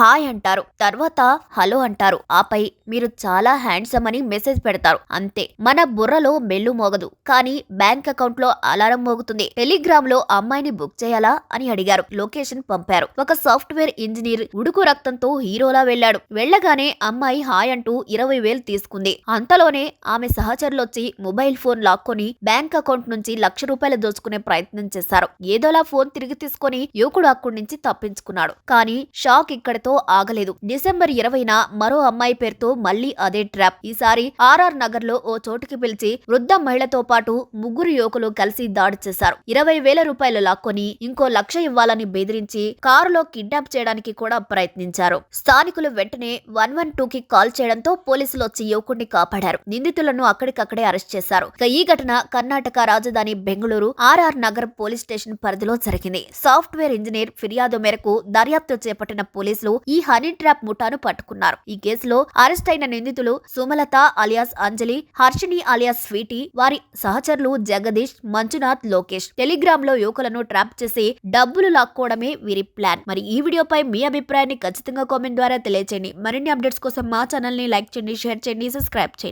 Hi అంటారు, తర్వాత hello అంటారు, ఆపై మీరు చాలా హ్యాండ్సమ్ అని మెసేజ్ పెడతారు. అంతే, మన బుర్రలో మెల్లు మోగదు, కానీ బ్యాంక్ అకౌంట్ లో అలారం మోగుతుంది. టెలిగ్రామ్ లో అమ్మాయిని బుక్ చేయాలా అని అడిగారు. లొకేషన్ పంపారు. ఒక సాఫ్ట్వేర్ ఇంజనీర్ ఉడుకు రక్తంతో హీరోలా వెళ్లాడు. వెళ్లగానే అమ్మాయి హాయ్ అంటూ 20,000 తీసుకుంది. అంతలోనే ఆమె సహచరులొచ్చి మొబైల్ ఫోన్ లాక్కొని బ్యాంక్ అకౌంట్ నుంచి ₹1,00,000 దోచుకునే ప్రయత్నం చేశారు. ఏదోలా ఫోన్ తిరిగి తీసుకొని యువకుడు అక్కడి నుంచి తప్పించుకున్నాడు. కానీ షాక్ ఇక్కడితో ఆగలేదు. డిసెంబర్ 20న మరో అమ్మాయి పేరుతో మళ్లీ అదే ట్రాప్. ఈసారి ఆర్ఆర్ నగర్ లో ఓ చోటుకి పిలిచి వృద్ధ మహిళతో పాటు ముగ్గురు యువకులు కలిసి దాడి చేశారు. ₹20,000 లాక్కొని ఇంకో 1,00,000 ఇవ్వాలని బెదిరించి కారులో కిడ్నాప్ చేయడానికి కూడా ప్రయత్నించారు. స్థానికులు వెంటనే 112కి కాల్ చేయడంతో పోలీసులు వచ్చి యువకుడిని కాపాడారు. నిందితులను అక్కడికక్కడే అరెస్ట్ చేశారు. ఈ ఘటన కర్ణాటక రాజధాని బెంగళూరు ఆర్ఆర్ నగర్ పోలీస్ స్టేషన్ పరిధిలో జరిగింది. సాఫ్ట్వేర్ ఇంజనీర్ ఫిర్యాదు మేరకు దర్యాప్తు చేపట్టిన పోలీసులు ఈ హనీ ట్రాప్ ముఠాను పట్టుకున్నారు. ఈ కేసులో అరెస్ట్ అయిన నిందితులు సుమలత అలియాస్ అంజలి, హర్షిని అలియాస్ స్వీటీ, వారి సహచరులు జగదీష్, మంజునాథ్, లోకేష్. టెలిగ్రామ్ లో యువకులను ట్రాప్ చేసి డబ్బులు లాక్కోవడమే వీరి ప్లాన్. మరి ఈ వీడియోపై మీ అభిప్రాయాన్ని ఖచ్చితంగా కామెంట్ ద్వారా తెలియచేయండి. మరిన్ని అప్డేట్స్ కోసం మా ఛానల్ ని లైక్ చేయండి, షేర్ చేయండి, సబ్స్క్రైబ్ చేయండి.